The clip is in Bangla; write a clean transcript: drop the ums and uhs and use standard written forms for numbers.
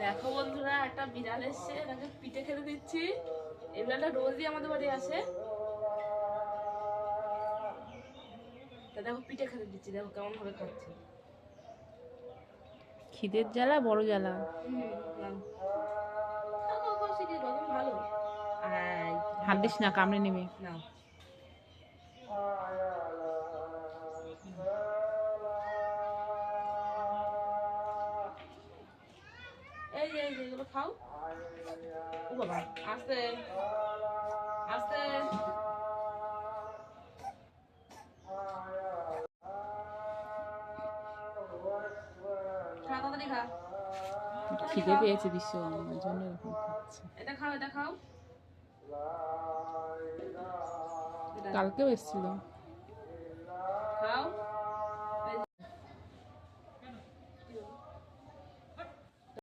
দেখো বন্ধুরা, একটা বিড়াল এসছে, তাকে পিঠে খেতে দিচ্ছি। এই বিড়ালটা রোজই আমাদের বাড়ি আসে। দেখো পিঠে খেতে দিচ্ছি, দেখো কেমন ভাবে খাচ্ছে। খিদের জ্বালা বড় জ্বালা। ভালো। হাত দিস না, কামড়ে নেবে। না, এই যে এগুলো খাও। ও বাবা, আস্তে আস্তে। তাড়াতাড়ি খা। খিদে পেয়েছে ভীষণ, ওই জন্য এরকম খাচ্ছে। এটা খাও, এটা খাও। কালকেও এসেছিল। খাও।